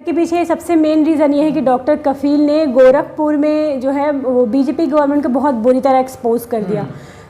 के पीछे सबसे मेन रीज़न ये है कि डॉक्टर कफील ने गोरखपुर में जो है वो बीजेपी गवर्नमेंट को बहुत बुरी तरह एक्सपोज कर दिया।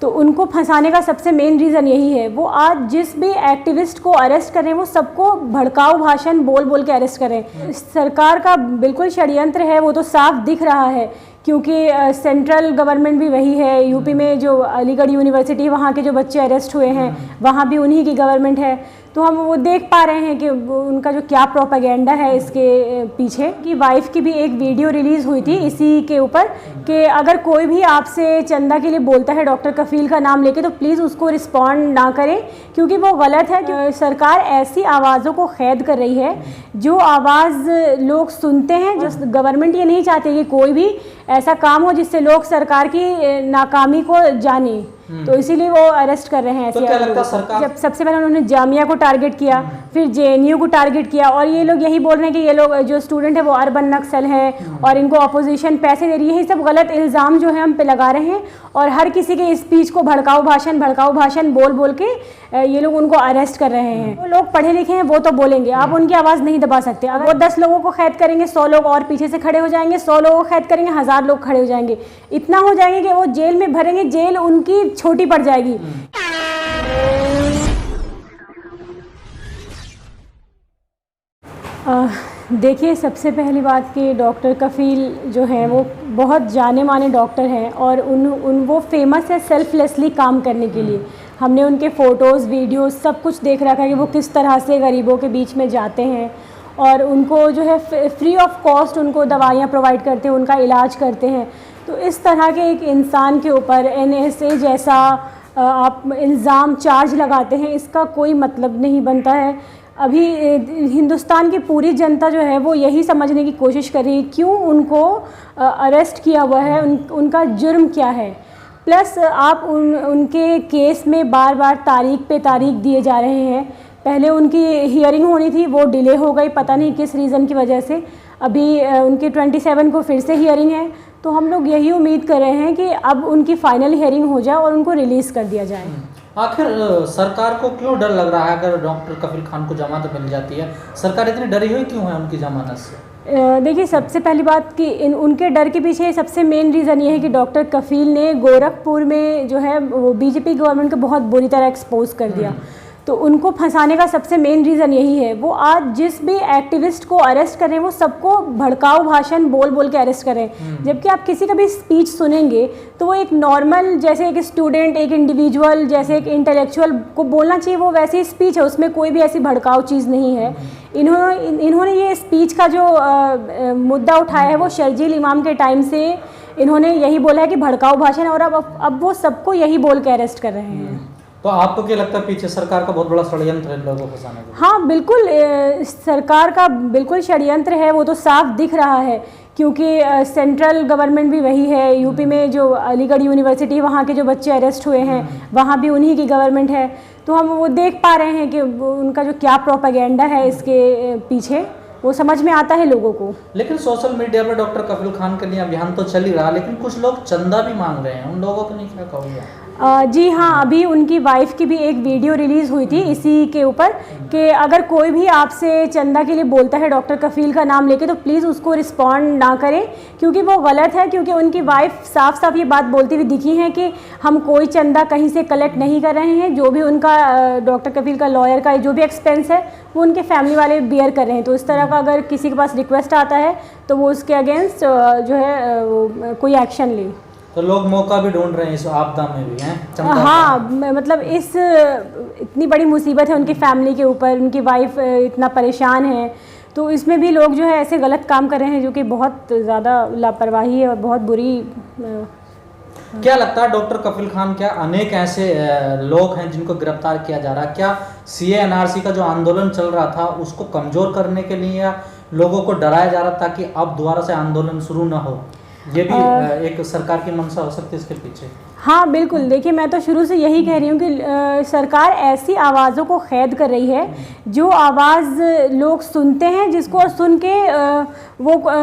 तो उनको फंसाने का सबसे मेन रीज़न यही है। वो आज जिस भी एक्टिविस्ट को अरेस्ट कर रहे हैं वो सबको भड़काऊ भाषण बोल बोल के अरेस्ट कर रहे हैं। सरकार का बिल्कुल षड्यंत्र है, वो तो साफ दिख रहा है, क्योंकि सेंट्रल गवर्नमेंट भी वही है। यूपी में जो अलीगढ़ यूनिवर्सिटी वहाँ के जो बच्चे अरेस्ट हुए हैं वहाँ भी उन्हीं की गवर्नमेंट है। तो हम वो देख पा रहे हैं कि उनका जो क्या प्रोपेगेंडा है इसके पीछे। कि वाइफ की भी एक वीडियो रिलीज़ हुई थी इसी के ऊपर कि अगर कोई भी आपसे चंदा के लिए बोलता है डॉक्टर कफील का नाम लेके तो प्लीज़ उसको रिस्पॉन्ड ना करें, क्योंकि वो गलत है। क्योंकि सरकार ऐसी आवाज़ों को कैद कर रही है जो आवाज़ लोग सुनते हैं। जो गवर्नमेंट ये नहीं चाहती कि कोई भी ऐसा काम हो जिससे लोग सरकार की नाकामी को जाने, तो इसीलिए वो अरेस्ट कर रहे हैं। तो क्या लगता है सरकार? जब सबसे पहले उन्होंने जामिया को टारगेट किया, फिर जेएनयू को टारगेट किया, और ये लोग यही बोल रहे हैं कि ये लोग जो स्टूडेंट है वो अर्बन नक्सल हैं और इनको अपोजिशन पैसे दे रही है। यही सब गलत इल्ज़ाम जो है हम पे लगा रहे हैं, और हर किसी के स्पीच को भड़काऊ भाषण बोल बोल के ये लोग उनको अरेस्ट कर रहे हैं। वो लोग पढ़े लिखे हैं, वो तो बोलेंगे, आप उनकी आवाज़ नहीं दबा सकते। अगर वो 10 लोगों को कैद करेंगे 100 लोग और पीछे से खड़े हो जाएंगे, 100 लोगों को कैद करेंगे 1000 लोग खड़े हो जाएंगे। इतना हो जाएंगे कि वो जेल में भरेंगे, जेल उनकी छोटी पड़ जाएगी। देखिए, सबसे पहली बात कि डॉक्टर कफील जो हैं वो बहुत जाने माने डॉक्टर हैं, और वो फेमस है सेल्फलेसली काम करने के लिए। हमने उनके फ़ोटोज़, वीडियोज़ सब कुछ देख रखा है कि वो किस तरह से गरीबों के बीच में जाते हैं और उनको जो है फ्री ऑफ कॉस्ट उनको दवाइयाँ प्रोवाइड करते हैं, उनका इलाज करते हैं। तो इस तरह के एक इंसान के ऊपर NSA जैसा आप इल्ज़ाम चार्ज लगाते हैं, इसका कोई मतलब नहीं बनता है। अभी हिंदुस्तान की पूरी जनता जो है वो यही समझने की कोशिश कर रही है क्यों उनको अरेस्ट किया हुआ है, उनका जुर्म क्या है। प्लस आप उनके केस में बार बार तारीख पे तारीख दिए जा रहे हैं। पहले उनकी हियरिंग होनी थी, वो डिले हो गई, पता नहीं किस रीज़न की वजह से। अभी उनके 27 को फिर से हियरिंग है। तो हम लोग यही उम्मीद कर रहे हैं कि अब उनकी फ़ाइनल हियरिंग हो जाए और उनको रिलीज़ कर दिया जाए। आखिर सरकार को क्यों डर लग रहा है अगर डॉक्टर कफील खान को जमानत मिल जाती है? सरकार इतनी डरी हुई क्यों है उनकी जमानत से? देखिए, सबसे पहली बात कि उनके डर के पीछे सबसे मेन रीज़न ये है कि डॉक्टर कफील ने गोरखपुर में जो है वो बीजेपी गवर्नमेंट को बहुत बुरी तरह एक्सपोज कर दिया। तो उनको फंसाने का सबसे मेन रीज़न यही है। वो आज जिस भी एक्टिविस्ट को अरेस्ट कर रहे हैं वो सबको भड़काऊ भाषण बोल बोल के अरेस्ट कर रहे हैं। जबकि आप किसी का भी स्पीच सुनेंगे तो वो एक नॉर्मल, जैसे एक स्टूडेंट, एक इंडिविजुअल, जैसे एक इंटेलेक्चुअल को बोलना चाहिए, वो वैसी स्पीच है, उसमें कोई भी ऐसी भड़काऊ चीज़ नहीं है। इन्होंने ये स्पीच का जो मुद्दा उठाया है वो शर्जील इमाम के टाइम से इन्होंने यही बोला है कि भड़काऊ भाषण, और अब वो सबको यही बोल के अरेस्ट कर रहे हैं। तो आपको क्या लगता है पीछे सरकार का बहुत बड़ा षड्यंत्र है लोगों को फंसाने का? हाँ, बिल्कुल सरकार का बिल्कुल षड्यंत्र है, वो तो साफ दिख रहा है, क्योंकि सेंट्रल गवर्नमेंट भी वही है। यूपी में जो अलीगढ़ यूनिवर्सिटी वहाँ के जो बच्चे अरेस्ट हुए हैं वहाँ भी उन्हीं की गवर्नमेंट है। तो हम वो देख पा रहे हैं कि उनका जो क्या प्रोपेगेंडा है इसके पीछे, वो समझ में आता है लोगों को। लेकिन सोशल मीडिया पर डॉक्टर कफील खान के लिए अभियान तो चल ही रहा, लेकिन कुछ लोग चंदा भी मांग रहे हैं, उन लोगों को नहीं क्या कहोगे? जी हाँ, अभी उनकी वाइफ की भी एक वीडियो रिलीज़ हुई थी इसी के ऊपर कि अगर कोई भी आपसे चंदा के लिए बोलता है डॉक्टर कफील का नाम लेके तो प्लीज़ उसको रिस्पॉन्ड ना करें, क्योंकि वो गलत है। क्योंकि उनकी वाइफ साफ साफ ये बात बोलती हुई दिखी है कि हम कोई चंदा कहीं से कलेक्ट नहीं कर रहे हैं। जो भी उनका डॉक्टर कफील का लॉयर का जो भी एक्सपेंस है वो उनके फैमिली वाले बियर कर रहे हैं। तो इस तरह का अगर किसी के पास रिक्वेस्ट आता है तो वो उसके अगेंस्ट जो है कोई एक्शन ले। तो लोग मौका भी ढूंढ रहे हैं इस आपदा में भी हैं? हाँ, मतलब इतनी बड़ी मुसीबत है उनकी फैमिली के ऊपर, उनकी वाइफ इतना परेशान है, तो इसमें भी लोग जो है ऐसे गलत काम कर रहे हैं जो कि बहुत ज़्यादा लापरवाही है और बहुत बुरी। क्या लगता है डॉक्टर कफील खान, क्या अनेक ऐसे लोग हैं जिनको गिरफ्तार किया जा रहा है? क्या CA NRC का जो आंदोलन चल रहा था उसको कमज़ोर करने के लिए या लोगों को डराया जा रहा था कि अब दोबारा से आंदोलन शुरू ना हो? ये भी एक सरकार की मंशा हो सकती है इसके पीछे। हाँ बिल्कुल, देखिए मैं तो शुरू से यही कह रही हूँ कि सरकार ऐसी आवाज़ों को कैद कर रही है जो आवाज़ लोग सुनते हैं, जिसको सुन के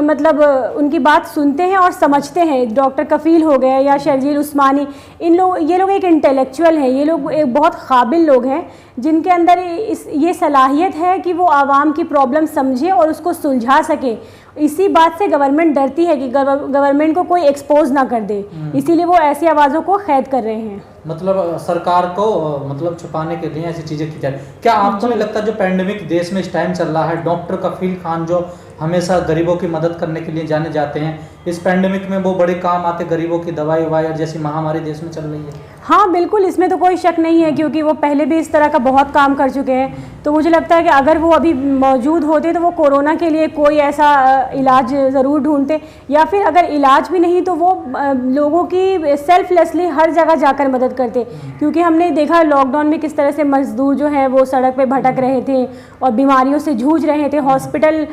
मतलब उनकी बात सुनते हैं और समझते हैं। डॉक्टर कफ़ील हो गए या शर्जील उस्मानी, ये लोग एक इंटेलेक्चुअल हैं, ये लोग एक बहुत काबिल लोग हैं जिनके अंदर ये सलाहियत है कि वो आवाम की प्रॉब्लम समझे और उसको सुलझा सके। इसी बात से गवर्नमेंट डरती है कि गवर्नमेंट को कोई एक्सपोज ना कर दे, इसीलिए वो ऐसी आवाज़ों को कैद कर रहे हैं। मतलब सरकार को मतलब छुपाने के लिए ऐसी चीज़ें की जाए। क्या आपको नहीं लगता जो पैंडेमिक देश में इस टाइम चल रहा है, डॉक्टर कफील खान जो हमेशा गरीबों की मदद करने के लिए जाने जाते हैं, इस पैंडेमिक में वो बड़े काम आते, गरीबों की दवाई वाई और जैसी महामारी देश में चल रही है? हाँ बिल्कुल, इसमें तो कोई शक नहीं है क्योंकि वो पहले भी इस तरह का बहुत काम कर चुके हैं। तो मुझे लगता है कि अगर वो अभी मौजूद होते तो वो कोरोना के लिए कोई ऐसा इलाज ज़रूर ढूंढते, या फिर अगर इलाज भी नहीं तो वो लोगों की सेल्फलेसली हर जगह जाकर मदद करते। क्योंकि हमने देखा लॉकडाउन में किस तरह से मजदूर जो है वो सड़क पे भटक रहे थे और बीमारियों से जूझ रहे थे। हॉस्पिटल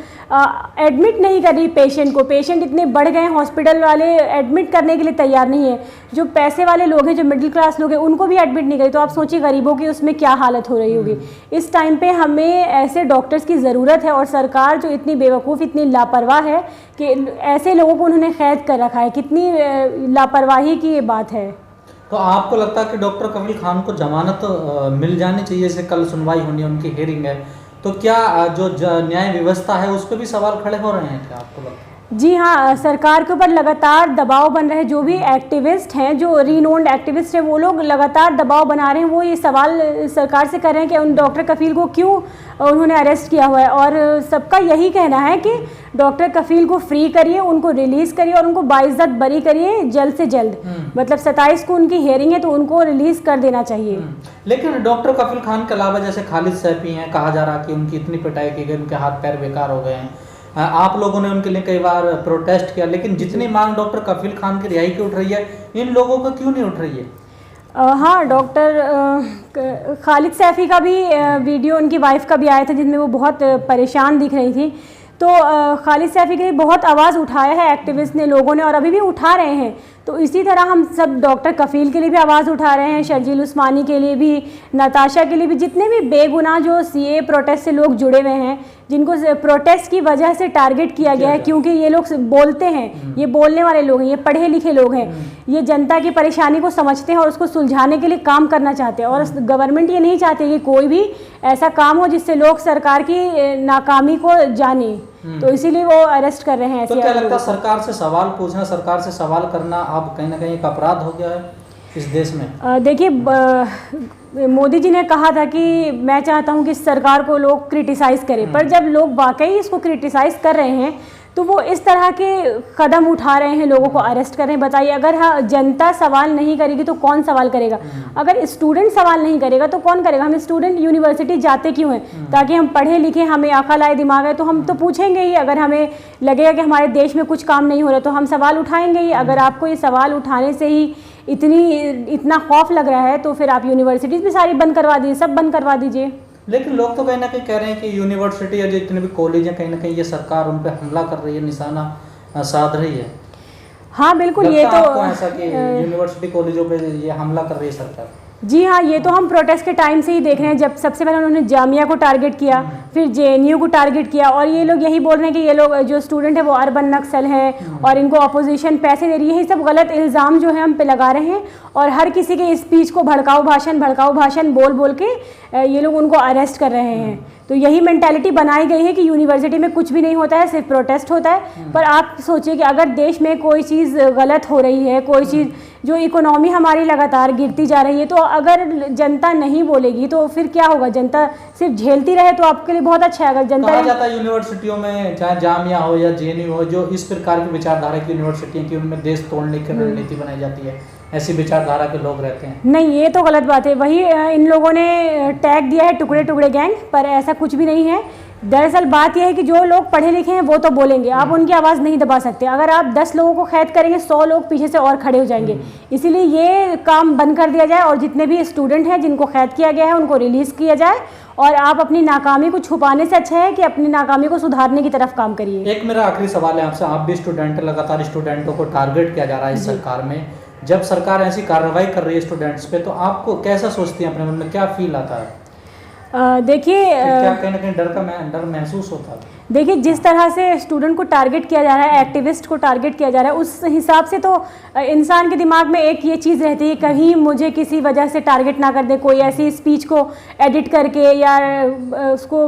एडमिट नहीं कर रही पेशेंट को, पेशेंट इतने बढ़ गए, हॉस्पिटल वाले एडमिट करने के लिए तैयार नहीं है। जो पैसे वाले लोग हैं, जो मिडिल क्लास लोग हैं, उनको भी एडमिट नहीं करें, तो आप सोचिए गरीबों की उसमें क्या हालत हो रही होगी। इस टाइम पे हमें ऐसे डॉक्टर्स की ज़रूरत है और सरकार जो इतनी बेवकूफ़, इतनी लापरवाह है कि ऐसे लोगों को उन्होंने कैद कर रखा है। कितनी लापरवाही की ये बात है। तो आपको लगता है कि डॉक्टर कफील खान को जमानत मिल जानी चाहिए? जैसे कल सुनवाई होनी है, उनकी हियरिंग है, तो क्या जो न्याय व्यवस्था है उस पर भी सवाल खड़े हो रहे हैं क्या आपको लगता है? जी हाँ, सरकार के ऊपर लगातार दबाव बन रहे हैं। जो भी एक्टिविस्ट हैं, जो रीनोन्ड एक्टिविस्ट हैं, वो लोग लगातार दबाव बना रहे हैं। वो ये सवाल सरकार से कर रहे हैं कि उन डॉक्टर कफील को क्यों उन्होंने अरेस्ट किया हुआ है, और सबका यही कहना है कि डॉक्टर कफील को फ्री करिए, उनको रिलीज़ करिए और उनको बाइज्जत बरी करिए जल्द से जल्द। मतलब 27 को उनकी हियरिंग है तो उनको रिलीज़ कर देना चाहिए। लेकिन डॉक्टर कफील खान के अलावा जैसे खालिद सैफी हैं, कहा जा रहा कि उनकी इतनी पिटाई की गई, उनके हाथ पैर बेकार हो गए हैं। आप लोगों ने उनके लिए कई बार प्रोटेस्ट किया, लेकिन जितनी मांग डॉक्टर कफील खान की रिहाई की उठ रही है, इन लोगों का क्यों नहीं उठ रही है? हाँ, डॉक्टर खालिद सैफी का भी वीडियो उनकी वाइफ का भी आया था जिनमें वो बहुत परेशान दिख रही थी। तो खालिद सैफी के लिए बहुत आवाज़ उठाया है एक्टिविस्ट ने, लोगों ने, और अभी भी उठा रहे हैं। तो इसी तरह हम सब डॉक्टर कफील के लिए भी आवाज़ उठा रहे हैं, शर्जील उस्मानी के लिए भी, नताशा के लिए भी, जितने भी बेगुनाह जो सीए प्रोटेस्ट से लोग जुड़े हुए हैं, जिनको प्रोटेस्ट की वजह से टारगेट किया गया है, क्योंकि ये लोग बोलते हैं, ये बोलने वाले लोग हैं, ये पढ़े लिखे लोग हैं, ये जनता की परेशानी को समझते हैं और उसको सुलझाने के लिए काम करना चाहते हैं। और गवर्नमेंट ये नहीं चाहती कि कोई भी ऐसा काम हो जिससे लोग सरकार की नाकामी को जाने, तो इसीलिए वो अरेस्ट कर रहे हैं। तो क्या लगता है सरकार से सवाल पूछना, सरकार से सवाल करना अब कहीं ना कहीं एक अपराध हो गया है इस देश में? देखिए, मोदी जी ने कहा था कि मैं चाहता हूं कि सरकार को लोग क्रिटिसाइज़ करें, पर जब लोग वाकई इसको क्रिटिसाइज़ कर रहे हैं तो वो इस तरह के कदम उठा रहे हैं, लोगों को अरेस्ट कर रहे हैं। बताइए, अगर हाँ जनता सवाल नहीं करेगी तो कौन सवाल करेगा? अगर स्टूडेंट सवाल नहीं करेगा तो कौन करेगा? हम स्टूडेंट यूनिवर्सिटी जाते क्यों हैं? ताकि हम पढ़े लिखें, हमें अकल आए, दिमाग है, तो हम तो पूछेंगे ही। अगर हमें लगेगा कि हमारे देश में कुछ काम नहीं हो रहा तो हम सवाल उठाएंगे ही। अगर आपको ये सवाल उठाने से ही इतना खौफ लग रहा है तो फिर आप यूनिवर्सिटीज़ भी सारी बंद करवा दीजिए, सब बंद करवा दीजिए। लेकिन लोग तो कहीं ना कहीं कह रहे हैं कि यूनिवर्सिटी या जितने भी कॉलेज हैं, कहीं ना कहीं ये सरकार उन पर हमला कर रही है, निशाना साध रही है। हाँ बिल्कुल, ये तो ऐसा कि यूनिवर्सिटी कॉलेजों पे ये हमला कर रही है सरकार? जी हाँ, ये तो हम प्रोटेस्ट के टाइम से ही देख रहे हैं। जब सबसे पहले उन्होंने जामिया को टारगेट किया, फिर जेएनयू को टारगेट किया, और ये लोग यही बोल रहे हैं कि ये लोग जो स्टूडेंट है वो अर्बन नक्सल हैं और इनको अपोजिशन पैसे दे रही है। यही सब गलत इल्ज़ाम जो है हम पे लगा रहे हैं, और हर किसी के स्पीच को भड़काऊ भाषण बोल बोल के ये लोग उनको अरेस्ट कर रहे हैं। तो यही मेंटालिटी बनाई गई है कि यूनिवर्सिटी में कुछ भी नहीं होता है, सिर्फ प्रोटेस्ट होता है। पर आप सोचिए कि अगर देश में कोई चीज़ गलत हो रही है, कोई चीज़, जो इकोनॉमी हमारी लगातार गिरती जा रही है, तो अगर जनता नहीं बोलेगी तो फिर क्या होगा? जनता सिर्फ झेलती रहे तो आपके लिए बहुत अच्छा है। अगर जनता कहा जाता है यूनिवर्सिटियों में, चाहे जामिया हो या जेएनयू हो, जो इस प्रकार की विचारधारा की यूनिवर्सिटियाँ की उनमें देश तोड़ने की रणनीति बनाई जाती है, ऐसी विचारधारा के लोग रहते हैं। नहीं, ये तो गलत बात है। वही इन लोगों ने टैग दिया है टुकड़े टुकड़े गैंग, पर ऐसा कुछ भी नहीं है। दरअसल बात यह है कि जो लोग पढ़े लिखे हैं वो तो बोलेंगे, आप उनकी आवाज़ नहीं दबा सकते। अगर आप 10 लोगों को कैद करेंगे, 100 लोग पीछे से और खड़े हो जाएंगे। इसीलिए ये काम बंद कर दिया जाए और जितने भी स्टूडेंट हैं जिनको कैद किया गया है उनको रिलीज़ किया जाए। और आप अपनी नाकामी को छुपाने से अच्छा है कि अपनी नाकामी को सुधारने की तरफ काम करिए। एक मेरा आखिरी सवाल है आपसे, आप भी स्टूडेंट, लगातार स्टूडेंटों को टारगेट किया जा रहा है इस सरकार में, जब सरकार ऐसी कार्रवाई कर रही है स्टूडेंट्स पे, तो आपको कैसा सोचती हैं, अपने मन में क्या फील आता है? देखिए क्या कहीं ना कहीं डर महसूस होता है? देखिए, जिस तरह से स्टूडेंट को टारगेट किया जा रहा है, एक्टिविस्ट को टारगेट किया जा रहा है, उस हिसाब से तो इंसान के दिमाग में एक ये चीज़ रहती है, कहीं मुझे किसी वजह से टारगेट ना कर दे, कोई ऐसी स्पीच को एडिट करके या उसको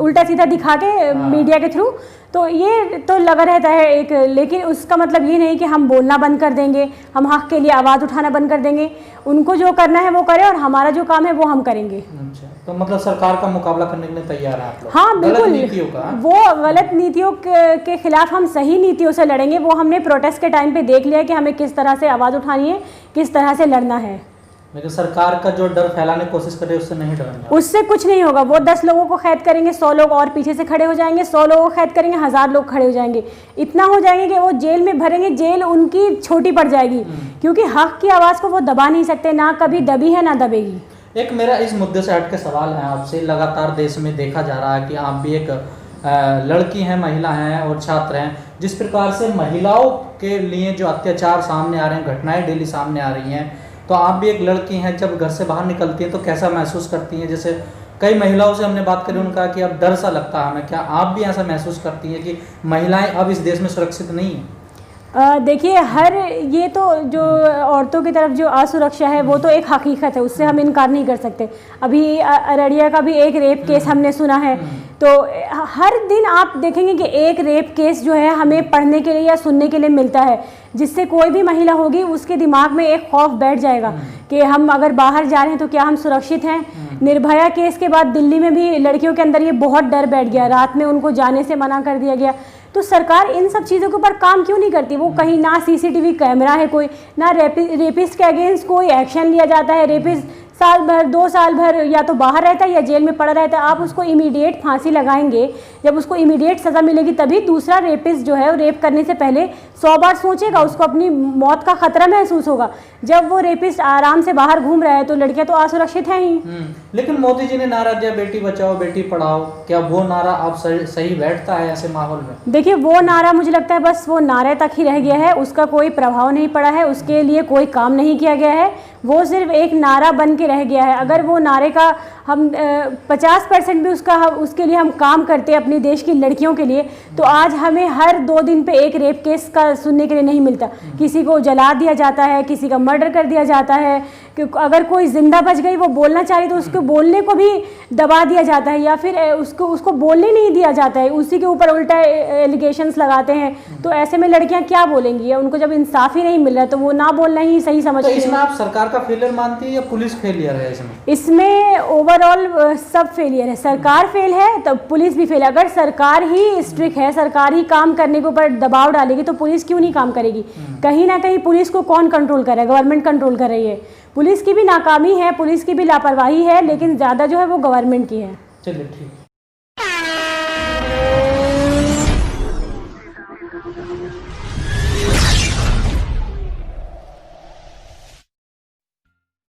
उल्टा सीधा दिखा के मीडिया के थ्रू, तो ये तो लगा रहता है एक। लेकिन उसका मतलब ये नहीं कि हम बोलना बंद कर देंगे, हम हक के लिए आवाज़ उठाना बंद कर देंगे। उनको जो करना है वो करें और हमारा जो काम है वो हम करेंगे। अच्छा, तो मतलब सरकार का मुकाबला करने के लिए तैयार है आप लोग? हाँ बिल्कुल, गलत नीतियों का, वो गलत नीतियों के खिलाफ हम सही नीतियों से लड़ेंगे। वो हमने प्रोटेस्ट के टाइम पे देख लिया कि हमें किस तरह से आवाज़ उठानी है, किस तरह से लड़ना है। लेकिन सरकार का जो डर फैलाने की कोशिश कर रही है उससे नहीं डरना? उससे कुछ नहीं होगा। वो 10 लोगों को कैद करेंगे, 100 लोग और पीछे से खड़े हो जाएंगे, 100 लोगों को कैद करेंगे, 1000 लोग खड़े हो जाएंगे। इतना हो जाएंगे कि वो जेल में भरेंगे, जेल उनकी छोटी पड़ जाएगी, क्योंकि हक की आवाज़ को वो दबा नहीं सकते, ना कभी दबी है ना दबेगी। एक मेरा इस मुद्दे से हट के सवाल है आपसे, लगातार देश में देखा जा रहा है कि आप भी एक लड़की हैं, महिला हैं और छात्र हैं, जिस प्रकार से महिलाओं के लिए जो अत्याचार सामने आ रहे हैं, घटनाएं डेली सामने आ रही हैं, तो आप भी एक लड़की हैं, जब घर से बाहर निकलती हैं तो कैसा महसूस करती हैं? जैसे कई महिलाओं से हमने बात करी, उनका कि अब डर सा लगता है हमें, क्या आप भी ऐसा महसूस करती हैं कि महिलाएं अब इस देश में सुरक्षित नहीं हैं? देखिए, हर ये तो जो औरतों की तरफ जो असुरक्षा है वो तो एक हकीकत है, उससे हम इनकार नहीं कर सकते। अभी अररिया का भी एक रेप केस हमने सुना है, तो हर दिन आप देखेंगे कि एक रेप केस जो है हमें पढ़ने के लिए या सुनने के लिए मिलता है, जिससे कोई भी महिला होगी उसके दिमाग में एक खौफ बैठ जाएगा कि हम अगर बाहर जा रहे हैं तो क्या हम सुरक्षित हैं। निर्भया केस के बाद दिल्ली में भी लड़कियों के अंदर ये बहुत डर बैठ गया, रात में उनको जाने से मना कर दिया गया। तो सरकार इन सब चीज़ों के ऊपर काम क्यों नहीं करती? वो कहीं ना सीसीटीवी कैमरा है कोई, ना रेपिस्ट के अगेंस्ट कोई एक्शन लिया जाता है। रेपिस्ट साल भर 2 साल भर या तो बाहर रहता है या जेल में पड़ा रहता है। आप उसको इमीडिएट फांसी लगाएंगे, जब उसको इमीडिएट सज़ा मिलेगी तभी दूसरा रेपिस्ट जो है वो रेप करने से पहले 100 बार सोचेगा, उसको अपनी मौत का खतरा महसूस होगा। जब वो रेपिस्ट आराम से बाहर घूम रहा है तो लड़कियां तो असुरक्षित हैं ही। लेकिन मोदी जी ने नारा दिया बेटी बचाओ बेटी पढ़ाओ, क्या वो नारा अब सही बैठता है ऐसे माहौल में? देखिए, वो नारा मुझे लगता है बस वो नारे तक ही रह गया है, उसका कोई प्रभाव नहीं पड़ा है, उसके लिए कोई काम नहीं किया गया है, वो सिर्फ एक नारा बन के रह गया है। अगर वो नारे का हम 50% भी उसके लिए हम काम करते अपने देश की लड़कियों के लिए, तो आज हमें हर 2 दिन पे एक रेप केस का सुनने के लिए नहीं मिलता। किसी को जला दिया जाता है, किसी का मर्डर कर दिया जाता है, कि अगर कोई जिंदा बच गई वो बोलना चाह रही तो उसको बोलने को भी दबा दिया जाता है, या फिर उसको बोलने नहीं दिया जाता है, उसी के ऊपर उल्टा एलिगेशंस लगाते हैं। तो ऐसे में लड़कियां क्या बोलेंगी? उनको जब इंसाफ ही नहीं मिल रहा तो वो ना बोलना ही सही समझती है। तो इसमें आप सरकार का फेलियर मानती है या पुलिस फेलियर है इसमें? इसमें ओवरऑल सब फेलियर है। सरकार फेल है तो पुलिस भी फेल है। अगर सरकार ही स्ट्रिक्ट है, सरकार ही काम करने के ऊपर दबाव डालेगी तो पुलिस क्यों नहीं काम करेगी? कहीं ना कहीं पुलिस को कौन कंट्रोल कर रहा है? गवर्नमेंट कंट्रोल कर रही है। पुलिस की भी नाकामी है, पुलिस की भी लापरवाही है, लेकिन ज़्यादा जो है वो गवर्नमेंट की है। चलिए ठीक।